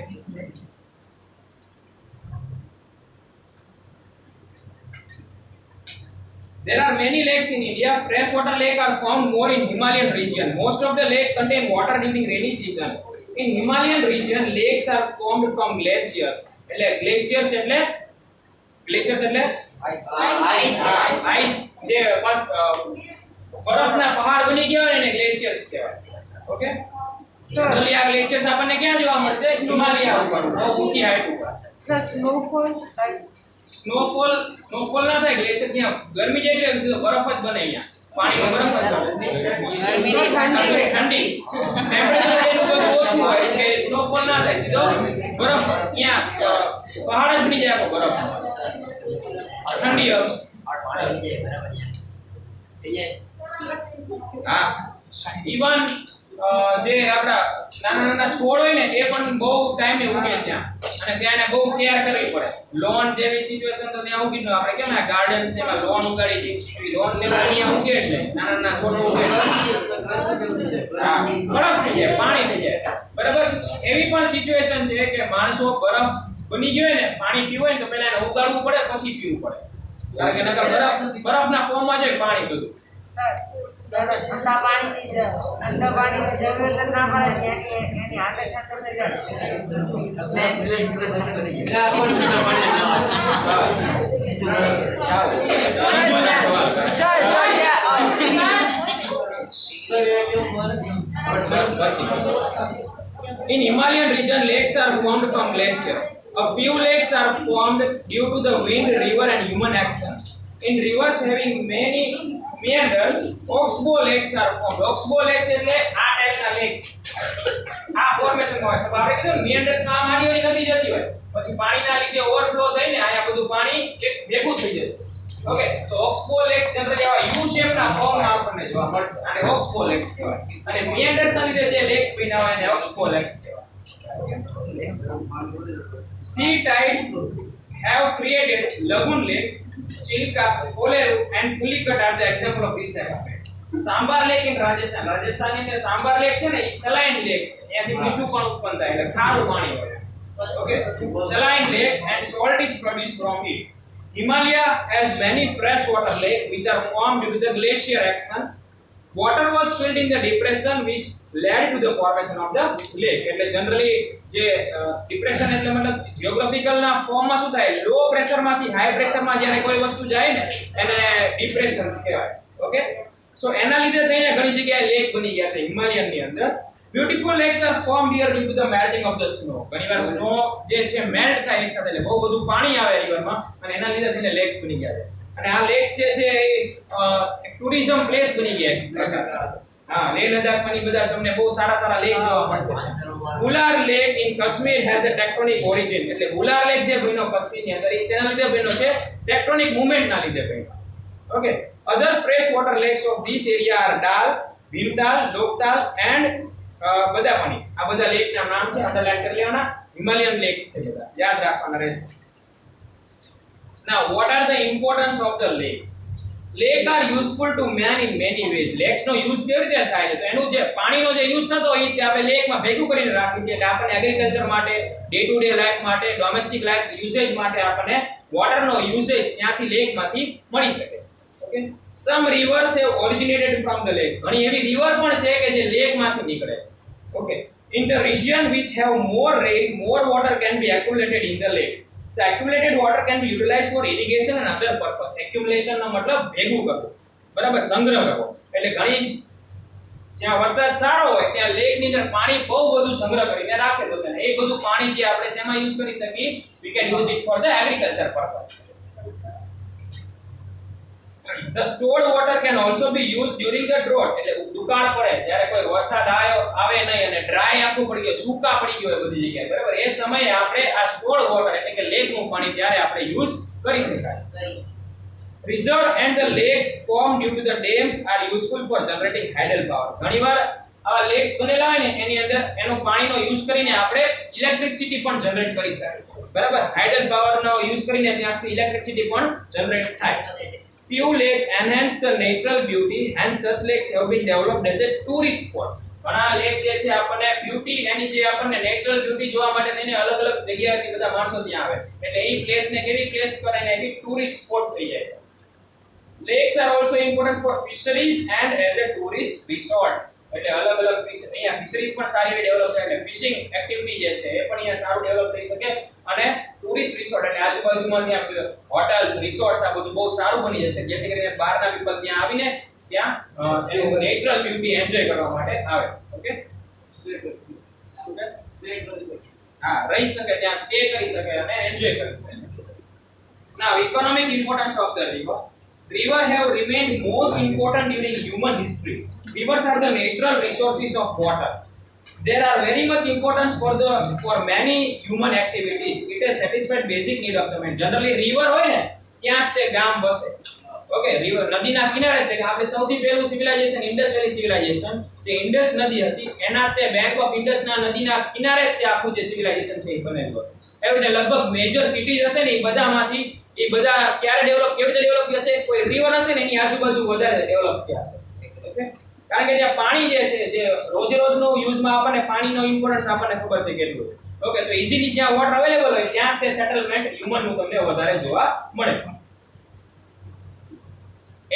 there are many lakes in India. Freshwater lake are found more in Himalayan region. Most of the lake contain water during rainy season. In Himalayan region, lakes are formed from glaciers. એટલે glaciers એટલે ice જે બરફના પહાડ બની ગયા હોય એને glaciers કહેવાય. ઓકે, જનરલી આ ગ્લેશિયર્સ આપણને ક્યાં જોવા મળશે? હિમાલય ઉપર, બહુ ઊંચી હાઈટ ઉપર. સ્નોફોલ ના થાય. ગ્લેશિયર ત્યાં ગરમી જાય એટલે સીધો બરફ જ બને. અહીંયા પાણીનો બરફ જ બને. ઠંડી ટેમ્પરેચર એનું બધું ઓછું હોય કે સ્નોફોલ ના થાય, સીધો બરફ ત્યાં પહાડ જ બની જાય. આખો બરફ ઠંડી હોય. હા, ઈવન જે આપડા નાના નાના છોડ હોય ને એ પણ બહુ ટાઈમે ઉગે ત્યાં અને ત્યાં એને બહુ કેર કરવી પડે. લોન જેવી સિચ્યુએશન તો ત્યાં ઉગી ન આપણે કેમ આ ગાર્ડન્સ ને એમાં લોન ઉગાડી દીધી, લોન ને અહીંયા ઉગે એટલે નાના નાના છોડ ઉગે. હા, ખરાબ થઈ જાય, પાણી થઈ જાય. બરાબર, એવી પણ સિચ્યુએશન છે કે માણસો બરફ બની ગયો ને પાણી પીવું હોય ને તો પહેલા એને ઉગાડવું પડે પછી પીવું પડે. કારણ કે નકર બરફના ફોર્મમાં જ પાણી બધું. ઠંડા પાણીની જરૂરત ના પડે એની હાથે ખાતર થઈ In Himalayan region, lakes are formed from glacier. A few lakes are formed due to the wind, river, and human action. In rivers having many meanders, oxbow lakes are formed. Oxbow lakes એટલે આ ટાઈપના lakes. આ formation હોય છે. આપણે કીધું meanders માં આ માડીઓની નદી જતી હોય, પછી પાણીના લીધે ઓવરફ્લો થઈને આયા બધું પાણી ભેગું થઈ જશે. ઓકે, તો ઓક્સબો લેક્સ જનરલી આવા યુ શેપ ના ફોર્મમાં આપણને જોવા મળશે અને ઓક્સબો લેક્સ કહેવાય. અને meanders ના લીધે જે લેક્સ બન્યા હોય એને ઓક્સબો લેક્સ કહેવાય. Sea tides have created lagoon lakes. Chilka, Koleru and Pulicat are the example of this type of lakes. Sambar lake in Rajasthan. Rajasthan ની અંદર Sambar lake છે ને એ saline lake છે. ત્યાંથી મીઠું પણ ઉત્પન્ન થાય એટલે ખારું પાણી હોય. Okay, saline lake and salt is produced from it. Himalaya has many freshwater lakes which are formed due to the glacier action. Water was filled in the depression which led to the formation of the lake. એટલે generally જે depression એટલે મતલબ geographical ના ફોર્મમાં શું થાય? Low pressure માંથી high pressure માં જ્યારે કોઈ વસ્તુ જાય ને એને ડિપ્રેશન્સ કહેવાય. ઓકે, સો એના લીધે થઈને ઘણી જગ્યાએ લેક બની ગયા છે હિમાલયન ની અંદર. Beautiful lakes are formed here due to the melting of the snow. ઘણીવાર સ્નો જે છે મેલ્ટ થાય એક સાથે એટલે બહુ બધું પાણી આવે રિવરમાં અને એના લીધે થઈને લેક્સ બની ગયા છે. અને આ લેક્સ જે છે એક ટુરિઝમ પ્લેસ બની ગયા. હા, લેહ લદ્દાખમાં ની બધા તમને બહુ સારા સારા લેક જોવા મળશે. Wular lake in Kashmir has a tectonic origin. એટલે હુલાર લેક જે બન્યો કાશ્મીરની અંદર એ શેના લીધે બન્યો છે? ટેક્ટોનિક મૂવમેન્ટ ના લીધે બન્યો. Okay, other fresh water lakes of this area are Dal, Bhimtal, Loktal and બદાપાણી. આ બધા લેક ના નામ છે, અંડરલાઈન કરી લેવાના. હિમાલયન લેક્સ છે બધા, યાદ રાખવાના રહેશે. Now, what are the importance of the lake? Lake are useful to man in many ways. Lakes નો યુઝ કેવી રીતે થાય છે? તો એનું જે પાણીનો જે યુઝ થતો હોય એ આપણે લેકમાં ભેગું કરીને રાખીએ છીએ. એટલે આપણને એગ્રીકલ્ચર માટે, ડે ટુ ડે લાઈફ માટે, ડોમેસ્ટિક લાઈફ યુસેજ માટે આપણને વોટરનો યુસેજ ત્યાંથી લેકમાંથી મળી શકે. Okay, some rivers have originated from the lake. ઘણી એવી રિવર પણ છે કે જે લેકમાંથી નીકળે. Okay, in the region which have more rain, more water can be accumulated in the lake. The accumulated water can be utilized for irrigation and other purpose. Accumulation નો મતલબ ભેગું કરવું. બરાબર, સંગ્રહ કરવો. એટલે ઘણી જ્યાં વરસાદ સારો હોય ત્યાં લેકની અંદર પાણી બહુ બધું સંગ્રહ કરીને રાખેલું છે. એ બધું પાણી જે આપણે શેમાં યુઝ કરી શકીએ? we can use it for the agriculture purpose. The stored water can also be used during the drought. એટલે દુકાળ પડે જ્યારે કોઈ વરસાદ આવે નહીં અને ડ્રાય આખું પડી ગયું, સૂકા પડી ગયું હોય બધી જગ્યાએ, બરાબર, એ સમયે આપણે આ stored water એટલે કે લેકનું પાણી ત્યારે આપણે યુઝ કરી શકાય. Reserve and the lakes formed due to the dams are useful for generating hydel power. ઘણીવાર આ લેક્સ બનેલા હોય ને એની અંદર એનો પાણીનો યુઝ કરીને આપણે ઇલેક્ટ્રિસિટી પણ જનરેટ કરી શકીએ, બરાબર. હાઇડલ પાવરનો યુઝ કરીને ત્યાંથી ઇલેક્ટ્રિસિટી પણ જનરેટ થાય. Few lakes enhance the natural beauty and such lakes have been developed as a tourist spot. ઘણા લેક જે છે આપણને બ્યુટી એની જે આપણને નેચરલ બ્યુટી જોવા માટે તેને અલગ અલગ જગ્યાએથી બધા માણસો ત્યાં આવે એટલે એ પ્લેસને કેવી પ્લેસ કરે ને એવી ટુરિસ્ટ સ્પોટ થઈ જાય. Lakes are also important for fisheries and as a tourist resort. એટલે અલગ અલગ અહીંયા ફિશરીઝ પણ સારી રીતે ડેવલપ થાય એટલે ફિશિંગ એક્ટિવિટી જે છે એ પણ અહીંયા સારું ડેવલપ થઈ શકે અને ટુરિસ્ટ રિસોર્ટ એટલે આજુબાજુમાં ત્યાં હોટલ્સ રિસોર્ટ્સ આ બધું બહુ સારું બની જશે જેથી કરીને બહારના પીપલ ત્યાં આવીને ત્યાં એનું નેચરલ બ્યુટી એન્જોય કરવા માટે આવે. ઓકે, હા, રહી શકે ત્યાં, સ્ટે કરી શકે અને એન્જોય કરી શકે. Now economic importance of the river. River have remained most important during human history. Rivers are the natural resources of water. There are very much importance for many human activities. It has satisfied basic need of the man. Generally river હોય ને ત્યાં તે ગામ બસે. Okay, river નદીના કિનારે તે આપણે સૌથી પહેલું સિવિલાઇઝેશન ઇન્ડસ વેલી સિવિલાઇઝેશન જે ઇન્ડસ નદી હતી એના તે બેંક ઓફ ઇન્ડસના નદીના કિનારે તે આખું જે સિવિલાઇઝેશન છે એ બનેલું હતું. એટલે લગભગ મેજર સિટીઝ હશે ને એ બધામાંથી એ બધા ક્યારે ડેવલપ કેવી રીતે ડેવલપ થશે? કોઈ રિવર હશે ને એની આજુબાજુ વધારે ડેવલપ થયા હશે. ઓકે, કારણ કે ત્યાં પાણી જે છે જે રોજનો યુઝમાં આપણને પાણીનો ઇમ્પોર્ટન્સ આપણને ખબર છે કેટલું. ઓકે, તો ઈઝીલી જ્યાં વોટર અવેલેબલ હોય ત્યાં તે સેટલમેન્ટ હ્યુમનનું તમને વધારે જોવા મળે.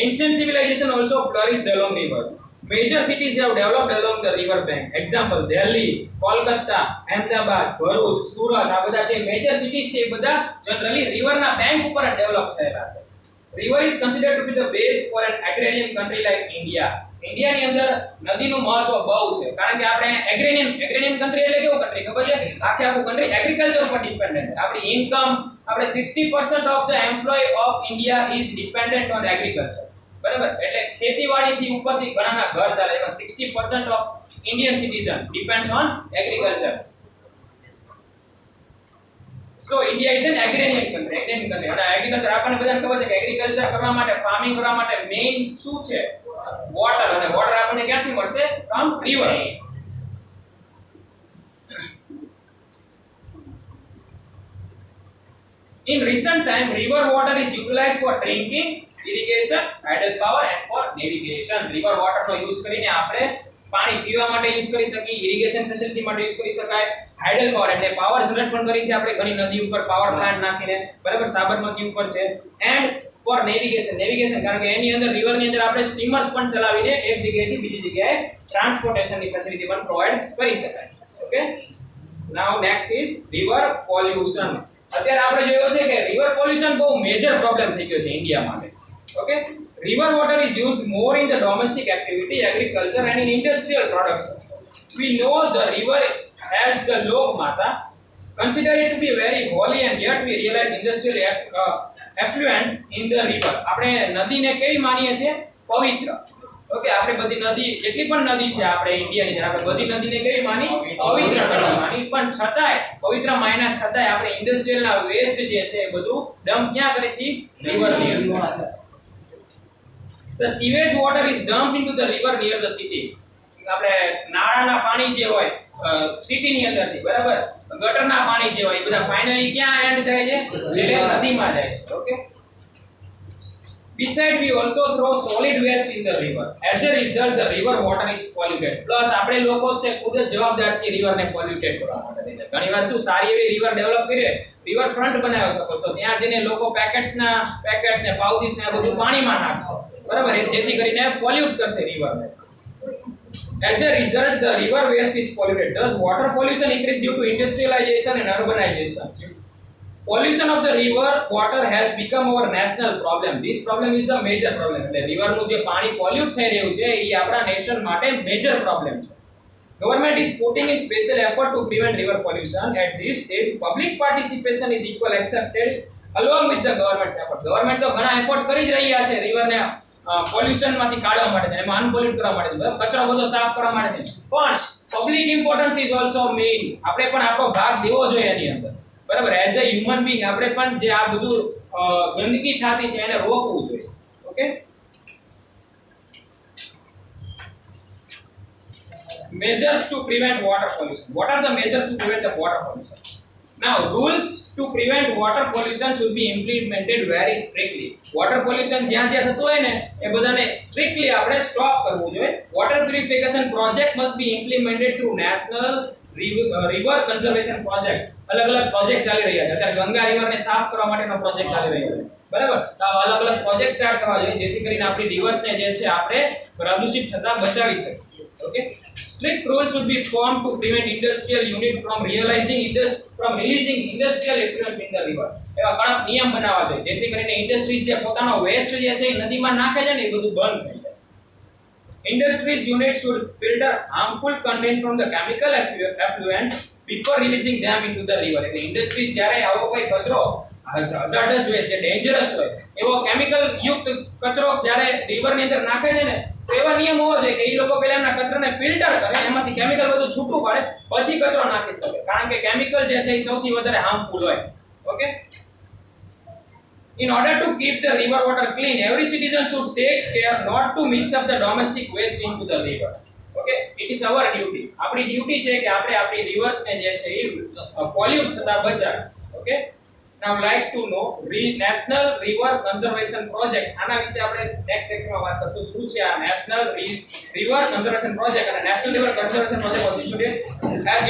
Ancient civilization also flourished along rivers. Major cities have developed along the river bank. Example, Delhi, Kolkata, Ahmedabad, Bharuch, Surat. આ બધા જે મેજર સિટીઝ છે એ બધા જનરલી રિવરના બેંક ઉપર ડેવલપ થયેલા છે. River is considered to be the base for an agrarian country like India. ઇન્ડિયાની અંદર નદીનું મહત્વ બહુ છે કારણ કે આપણે એગ્રેરિયન કન્ટ્રી એટલે કેવું કન્ટ્રી ખબર છે? આખે આખું કન્ટ્રી એગ્રીકલ્ચર પર ડિપેન્ડન્ટ. આપણી ઇન્કમ આપણે 60% of the employ of India is dependent on agriculture, બરાબર. એટલે ખેતીવાડીથી ઉપરથી ઘણાના ઘર ચાલે એમાં 60% of Indian citizen depends on agriculture. So India is an agrarian country. અને એગ્રીકલ્ચર આપણને બધાને ખબર છે કે એગ્રીકલ્ચર કરવા માટે ફાર્મિંગ કરવા માટે મેઇન શું છે? વોટર. અને વોટર આપણને ક્યાંથી મળશે? From river. In recent time river water is utilized for drinking, irrigation, hydel power and for navigation. river water નો યુઝ કરીને આપણે પાણી પીવા માટે યુઝ કરી શકીએ, ઇરિગેશન ફેસિલિટી માટે યુઝ કરી શકાય, હાઇડલ પાવર એટલે પાવર જનરેટ પણ કરી છે આપણે ઘણી નદી ઉપર પાવર પ્લાન્ટ નાખીને, બરાબર, સાબરમતી ઉપર છે. એન્ડ ફોર નેવિગેશન કારણ કે એની અંદર રિવરની અંદર આપણે સ્ટીમર્સ પણ ચલાવીને એક જગ્યાએથી બીજી જગ્યાએ ટ્રાન્સપોર્ટેશનની ફેસિલિટી પણ પ્રોવાઈડ કરી શકાય. Okay, now next is river pollution. અત્યારે આપણે જોયું છે કે રિવર પોલ્યુશન બહુ મેજર પ્રોબ્લેમ થઈ ગયો છે ઇન્ડિયા માટે. Okay, river water is used more in the domestic activity, agriculture and in industrial production. We know the river as the Lok Mata, consider it to be very holy and yet we realize industrial effluents in the river. આપણે નદીને કેવી માનીએ છીએ? પવિત્ર. Okay, આપણે બધી નદી જેટલી પણ નદી છે આપણે ઇન્ડિયાની અંદર આપણે બધી નદીને કેવી માની? પવિત્ર માની. પણ છતાંય પવિત્ર માન્યા છતાંય આપણે ઇન્ડસ્ટ્રીયલના વેસ્ટ જે છે એ બધું ડમ્પ ક્યાં કરે છે? રિવરની અંદર. The sewage water is dumped into the river near the city. આપણે નાળાના પાણી જે હોય સિટીની અંદર છે, બરાબર, ગટરના પાણી જે હોય એ બધા ફાઇનલી ક્યાં એન્ડ થાય છે? છેલ્લે નદીમાં જાય છે. Okay, besides we also throw solid waste in the river. As a result the river water is polluted. Plus આપણે લોકો તે ખુદ જ જવાબદાર છે રિવરને પોલ્યુટેડ કરવા માટે. ઘણીવાર શું સારી એવી રિવર ડેવલપ કરીએ, રિવર ફ્રન્ટ બનાવ્યો શકો તો ત્યાં જઈને લોકો પેકેટ્સ ને પાઉચીસ ને બધું પાણીમાં નાખશે, બરાબર, જેથી કરીને પોલ્યુટ કરશે રિવરને. As a result the river waste is polluted. Thus water pollution increase due to industrialization and urbanization. Pollution of the river water has become our national problem. This problem is the major problem. એટલે river નું જે પાણી pollute થઈ રહ્યું છે એ આપણા nation માટે major problem છે. Government is putting in special effort to prevent river pollution. At this stage, public participation is equal accepted along with the government's effort. Government તો ઘણા એફર્ટ કરી જ રહ્યા છે રિવરને પોલ્યુશન માંથી કાઢવા માટે છે, એમાં અનપોલ્યુટ કરવા માટે છે, કચરો બધો સાફ કરવા માટે છે. પણ public importance is also main. આપણે પણ આપણો ભાગ દેવો જોઈએ એની અંદર. બરાબર, એઝ અ હ્યુમન બીંગ આપણે પણ જે આ બધું ગંદકી થતી છે એને રોકવું જોઈએ. Okay, measures to prevent water pollution. What are the measures to prevent the water pollution? Now, rules to prevent water pollution should be implemented very strictly. Water pollution જ્યાં જ્યાં થતું હોય ને એ બધાને સ્ટ્રિક્ટલી આપણે સ્ટોપ કરવું જોઈએ. Water purification project must be implemented through national river conservation project. અલગ અલગ પ્રોજેક્ટ ચાલી રહ્યા છે. અત્યારે ગંગા રિવરને સાફ કરવા માટેનો પ્રોજેક્ટ ચાલી રહ્યો છે. બરાબર, તો અલગ અલગ પ્રોજેક્ટ સ્ટાર્ટ કરવા જોઈએ જેથી કરીને આપણી રિવર્સને જે છે આપણે પ્રદૂષિત થતા બચાવી શકીએ. Okay, strict rules should be formed to prevent industrial unit from releasing industrial effluents in the river. એવા કડક નિયમ બનાવવા જોઈએ જેથી કરીને ઇન્ડસ્ટ્રીઝ જે પોતાનો વેસ્ટ જે છે એ નદીમાં નાખે છે ને એ બધું બંધ થઈ જાય. Industries unit should filter harmful content from the chemical effluent before releasing them into the river. એટલે ઇન્ડસ્ટ્રીઝ જ્યારે આવો કોઈ કચરો hazardous waste જે ડેન્જરસ હોય એવો કેમિકલ યુક્ત કચરો જ્યારે રિવરની અંદર નાખે છે ને તો એવા નિયમ હોવો જોઈએ કે એ લોકો પહેલા એમના કચરાને ફિલ્ટર કરે, એમાંથી કેમિકલ બધું છૂટું પાડે પછી કચરો નાખી શકે, કારણ કે કેમિકલ જે છે એ સૌથી વધારે હાર્મફુલ હોય. Okay, in order to keep the river water clean, every citizen should take care not to mix up the domestic waste into the river. Okay, it is our duty. આપણી duty છે કે આપણે આપણી reverse ને જે છે એ pollute થતા બચાવીએ. Okay, now like to know national river conservation project. આના વિશે આપણે નેક્સ્ટ લેક્ચરમાં વાત કરશું. શું છે આ નેશનલ river conservation project? અને national river conservation project was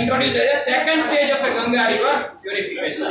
introduced as a second stage of the Ganga river purification.